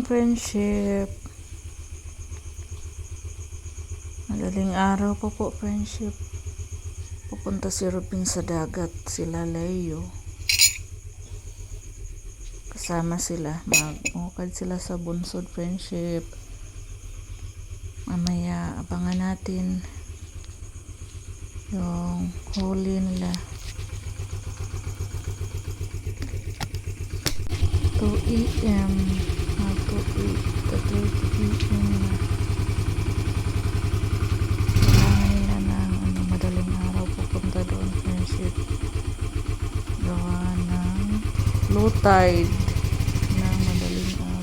friendship. Madaling araw po friendship. Pupunta si Rubin sa dagat, sila Leo. Kasama sila, mag-ukad sila sa bunsod friendship. Mamaya abangan natin yung huli nila. 2 AM to 8:30 PM na. Kailangan nila ng madaling araw pupunta doon friendship. Gawa ng low tide na madaling araw.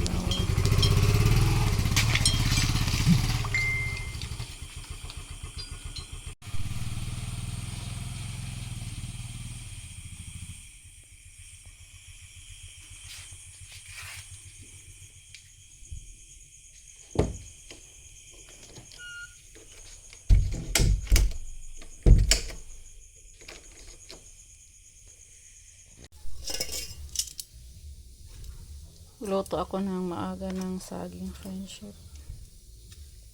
Luto ako ng maaga ng saging friendship.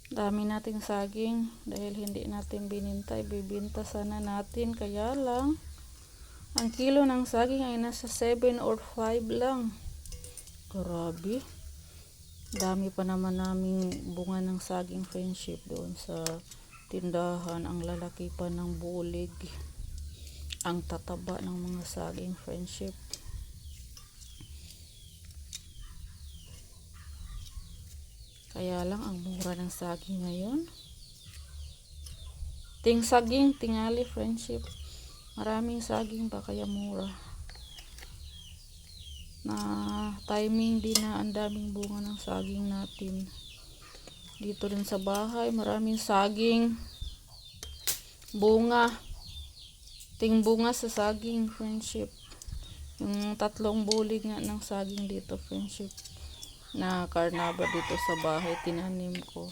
Dami nating saging dahil hindi natin bininta, ibibinta sana natin, kaya lang ang kilo ng saging ay nasa 7 or 5 lang. Grabe, dami pa naman naming bunga ng saging friendship doon sa tindahan. Ang lalaki pa ng bulig, ang tataba ng mga saging friendship. Kaya lang ang mura ng saging ngayon. Ting saging, tingali friendship. Maraming saging ba kaya mura. Na timing din na ang daming bunga ng saging natin. Dito rin sa bahay, maraming saging. Bunga. Ting bunga sa saging friendship. Yung 3 bulig nga ng saging dito friendship. Na karnaba dito sa bahay, tinanim ko.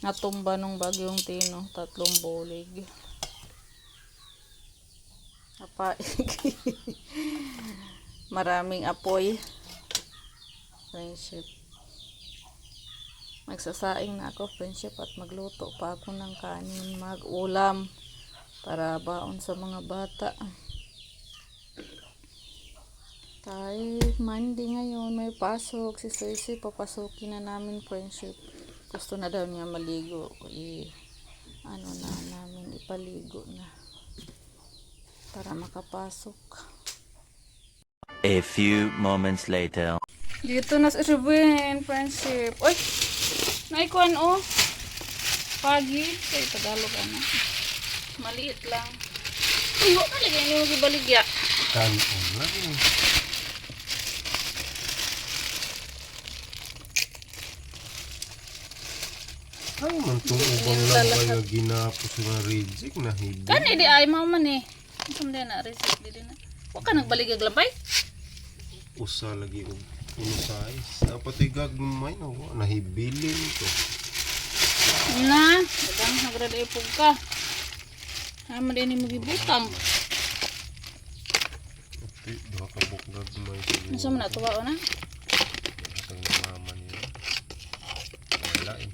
Natumba nung bagyong Tino, 3 bulig. Maraming apoy friendship. Magsasaing na ako friendship at magluto pa ako ng kanin, mag-ulam para baon sa mga bata. Kahit Monday ngayon may pasok, si Cersei papasukin na namin friendship. Gusto na daw niya maligo, namin ipaligo na para makapasok. A few moments later. Dito na si Ruben friendship. Oy, naikuan pagi kay Tagalog maliit lang. Uy, wala lagay niyo gibaligya. Kanon lang. Ay, mantong ubang lang kayo ginapos nga reject na hibi. Kani di ay mao man eh. Kung di na receipt di na. Wa ka nagbaligag labay? Usa lagi og uno size. Dapat igagmay na nahibilin to. Na, dagang nagrada ipog ka. Ha man din mo gibutang. Okay, duha ka buk gagmay siguro. Unsa man natuwa na? Ang mama niya. Wala eh.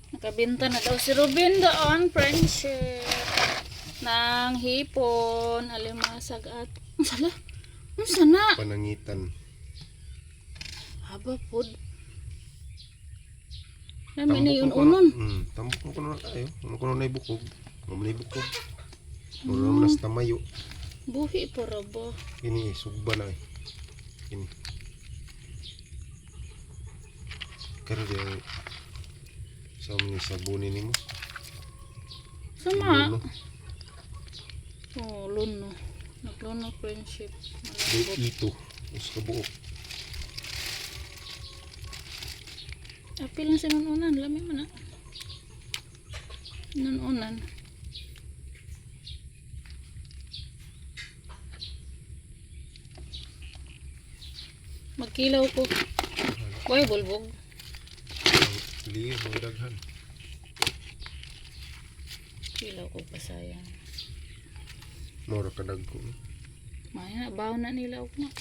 Nakabenta na daw si Ruben doon, friendship. Nang hipon, alimasag at... Masala? Masana? Panangitan. Haba pod. Namin na yun unon. Tambok ko na tayo. Ano ko na ibukog. Ano na ibukog. Ano na nas tamayo. Buhi para ba? Ini sugba na eh. Ini. Kaya diyan sa mga sabunin nimo. Sama. Oh, luno. Nagluno friendship. Malambot. Ito. Uska buok. Apil na si nununan. Lami mo na. Nununan. Magkilaw ko. Boy, bulbog. Liyo, mga daghan. Kilaw ko pa sayang. Mura ka dagko. Maya na, baon na nila ako na.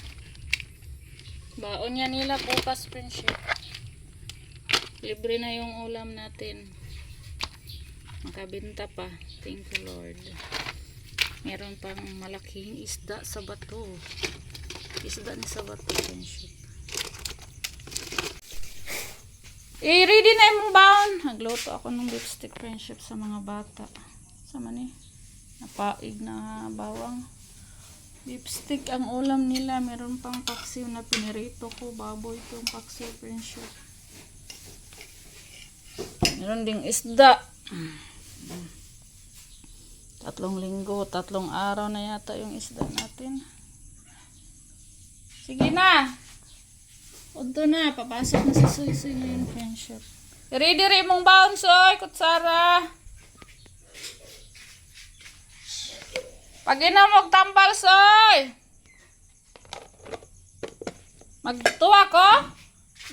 Baon niya nila bukas, friendship. Libre na yung ulam natin. Makabenta pa. Thank you, Lord. Meron pang malaking isda sa bato. Isda ni sa bato, friendship. Ready na yung baon. Nagluto ako ng beef stick, friendship, sa mga bata. Sama ni. Napaig na bawang. Beef stick ang ulam nila. Meron pang paksiw na pinirito ko. Baboy itong paksiw, friendship. Meron ding isda. 3 linggo, 3 araw na yata yung isda natin. Sige na. Punto na, papasok na sa suy-suy na yung friendship. Ready rin mong baon, soy, kutsara. Pag inamog tambal, soy. Magtuwa ko?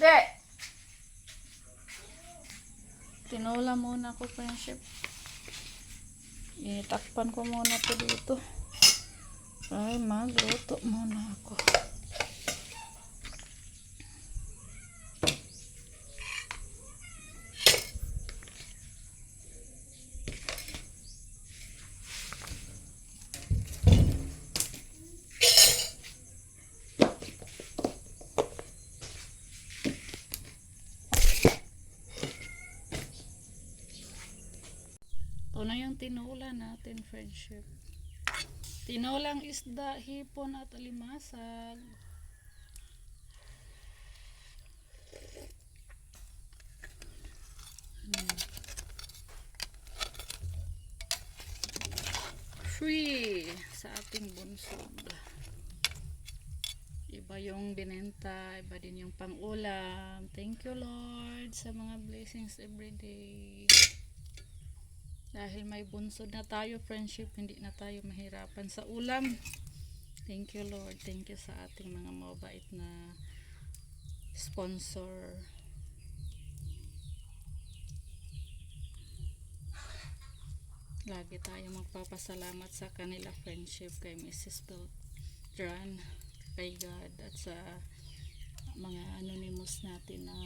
Di. Tinula muna ko, friendship. Itakpan ko muna to dito. Ay, magluto muna ako. Ito na yung tinula natin, friendship. Tinulang isda, hipon at alimasag. Free sa ating bunsod. Iba yung binenta, iba din yung pang-ulam. Thank you, Lord, sa mga blessings everyday. Dahil may bunsod na tayo, friendship, hindi na tayo mahirapan sa ulam. Thank you, Lord. Thank you sa ating mga mabait na sponsor. Lagi tayo magpapasalamat sa kanila, friendship, kay Mrs. Beltran, kay God, at sa mga anonymous natin na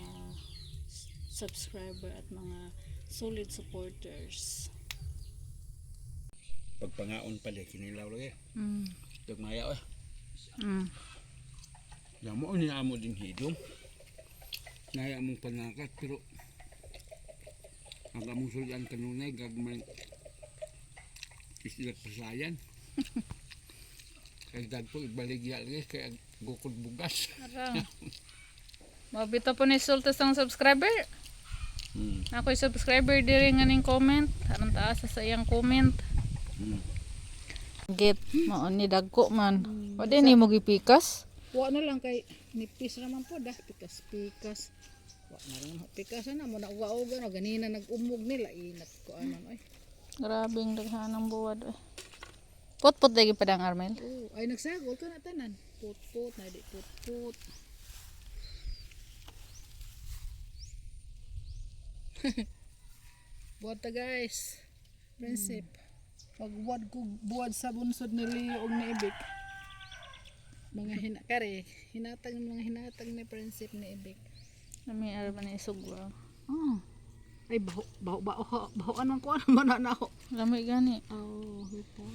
subscriber at mga solid supporters. Pagpangaon pala kinilaw lagi. Mm. Tugmaya eh. Mm. Damo ni amo din hidom. Naya mong panakat pero ang among sulyan kanunay gagmay isla pasayan. Kay dagpo ibaligya lagi kay gukod bugas. Arang. Mabito po ni Sultas ang subscriber. Ako'y subscriber diri nga ning comment. Arang taas sa iyang comment. Get mao ni dagko man. Pwede ni mo gipikas? Wa na lang kay nipis naman po dah pikas-pikas. Wa na lang pikas na mo na uga-uga no ganina nag-umog nila inat ko anan ay. Grabing daghanang buwad. Put-put lagi padang Armel. Oh, ay nagsagol ka na tanan. Put-put na di put-put. Buhat ta guys. Prinsip. Pag buwad sa bunsod ni Leo og ni Ibik. Mga hinatag mga hinatag ni Prinsip ni Ibik. Nami arman ni sugwa. Oh. Ay baho naman ko ano man na ako. Lamay gani. Oh, ito.